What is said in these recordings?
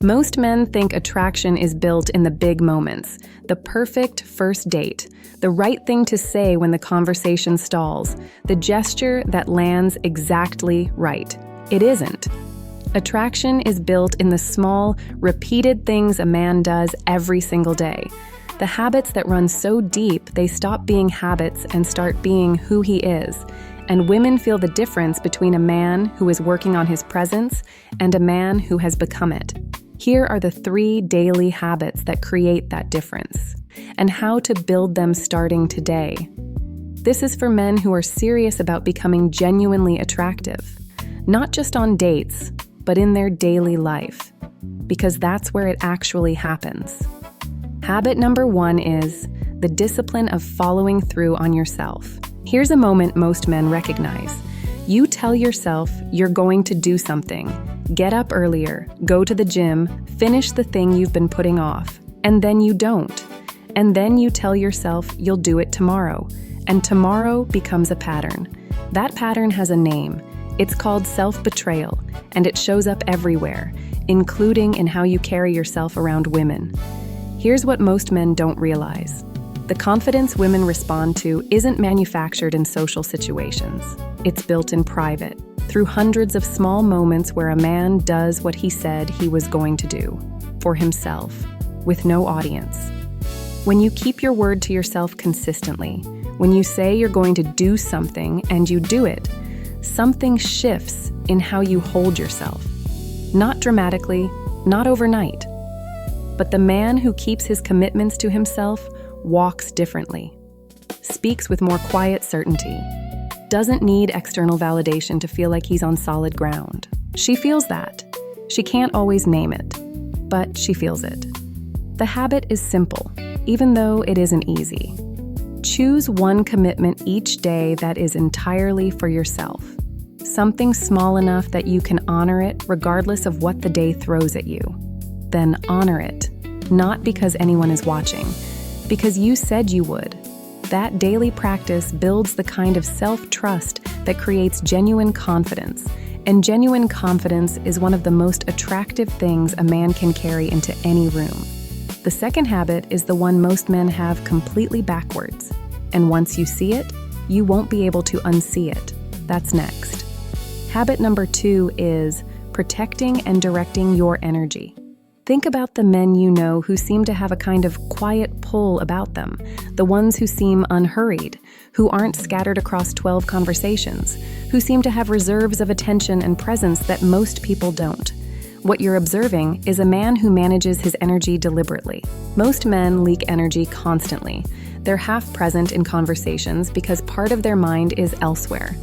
Most men think attraction is built in the big moments, the perfect first date, the right thing to say when the conversation stalls, the gesture that lands exactly right. It isn't. Attraction is built in the small, repeated things a man does every single day. The habits that run so deep they stop being habits and start being who he is. And women feel the difference between a man who is working on his presence and a man who has become it. Here are the 3 daily habits that create that difference, and how to build them starting today. This is for men who are serious about becoming genuinely attractive, not just on dates, but in their daily life, because that's where it actually happens. Habit number 1 is the discipline of following through on yourself. Here's a moment most men recognize. You tell yourself you're going to do something. Get up earlier, go to the gym, finish the thing you've been putting off, and then you don't. And then you tell yourself you'll do it tomorrow, and tomorrow becomes a pattern. That pattern has a name. It's called self-betrayal, and it shows up everywhere, including in how you carry yourself around women. Here's what most men don't realize. The confidence women respond to isn't manufactured in social situations. It's built in private, through hundreds of small moments where a man does what he said he was going to do, for himself, with no audience. When you keep your word to yourself consistently, when you say you're going to do something and you do it, something shifts in how you hold yourself. Not dramatically, not overnight. But the man who keeps his commitments to himself walks differently, speaks with more quiet certainty, doesn't need external validation to feel like he's on solid ground. She feels that. She can't always name it, but she feels it. The habit is simple, even though it isn't easy. Choose one commitment each day that is entirely for yourself. Something small enough that you can honor it regardless of what the day throws at you. Then honor it, not because anyone is watching, because you said you would. That daily practice builds the kind of self-trust that creates genuine confidence, and genuine confidence is one of the most attractive things a man can carry into any room. The second habit is the one most men have completely backwards, and once you see it, you won't be able to unsee it. That's next. Habit number 2 is protecting and directing your energy. Think about the men you know who seem to have a kind of quiet pull about them, the ones who seem unhurried, who aren't scattered across 12 conversations, who seem to have reserves of attention and presence that most people don't. What you're observing is a man who manages his energy deliberately. Most men leak energy constantly. They're half present in conversations because part of their mind is elsewhere.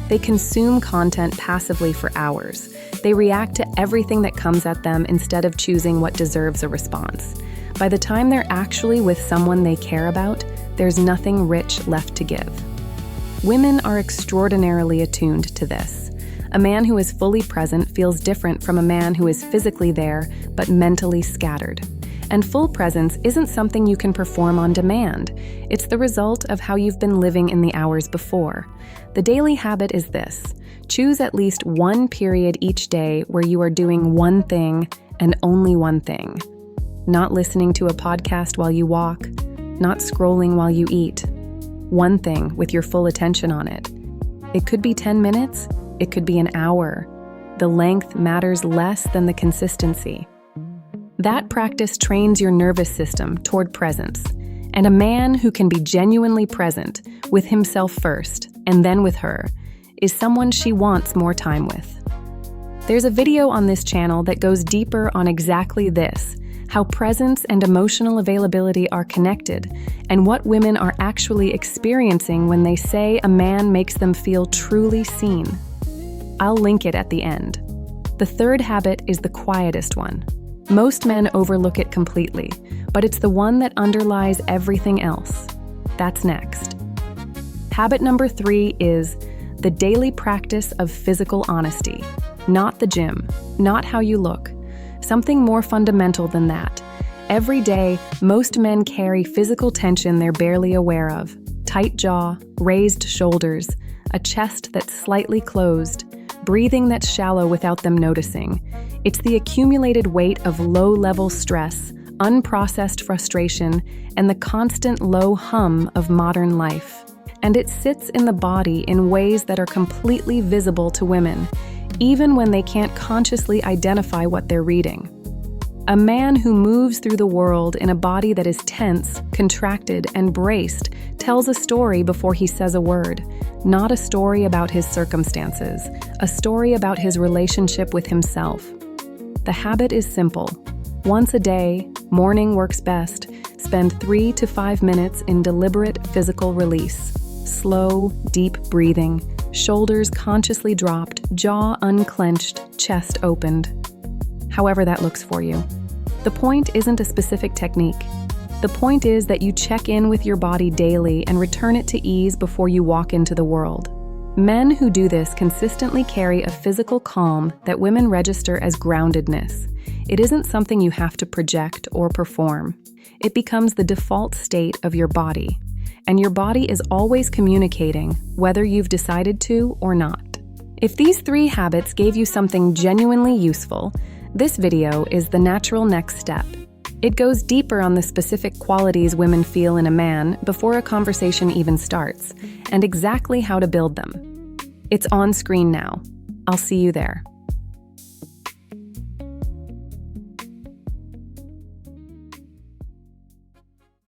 They consume content passively for hours. They react to everything that comes at them instead of choosing what deserves a response. By the time they're actually with someone they care about, there's nothing rich left to give. Women are extraordinarily attuned to this. A man who is fully present feels different from a man who is physically there but mentally scattered. And full presence isn't something you can perform on demand. It's the result of how you've been living in the hours before. The daily habit is this. Choose at least one period each day where you are doing one thing and only one thing. Not listening to a podcast while you walk, not scrolling while you eat. One thing with your full attention on it. It could be 10 minutes, it could be an hour. The length matters less than the consistency. That practice trains your nervous system toward presence, and a man who can be genuinely present with himself first and then with her is someone she wants more time with. There's a video on this channel that goes deeper on exactly this, how presence and emotional availability are connected, and what women are actually experiencing when they say a man makes them feel truly seen. I'll link it at the end. The third habit is the quietest one. Most men overlook it completely, but it's the one that underlies everything else. That's next. Habit number 3 is the daily practice of physical honesty. Not the gym, not how you look. Something more fundamental than that. Every day, most men carry physical tension they're barely aware of. Tight jaw, raised shoulders, a chest that's slightly closed, breathing that's shallow without them noticing. It's the accumulated weight of low-level stress, unprocessed frustration, and the constant low hum of modern life. And it sits in the body in ways that are completely visible to women, even when they can't consciously identify what they're reading. A man who moves through the world in a body that is tense, contracted, and braced tells a story before he says a word, not a story about his circumstances, a story about his relationship with himself. The habit is simple. Once a day, morning works best, spend 3 to 5 minutes in deliberate physical release. Slow, deep breathing, shoulders consciously dropped, jaw unclenched, chest opened. However that looks for you. The point isn't a specific technique. The point is that you check in with your body daily and return it to ease before you walk into the world. Men who do this consistently carry a physical calm that women register as groundedness. It isn't something you have to project or perform. It becomes the default state of your body. And your body is always communicating, whether you've decided to or not. If these 3 habits gave you something genuinely useful, this video is the natural next step. It goes deeper on the specific qualities women feel in a man before a conversation even starts, and exactly how to build them. It's on screen now. I'll see you there.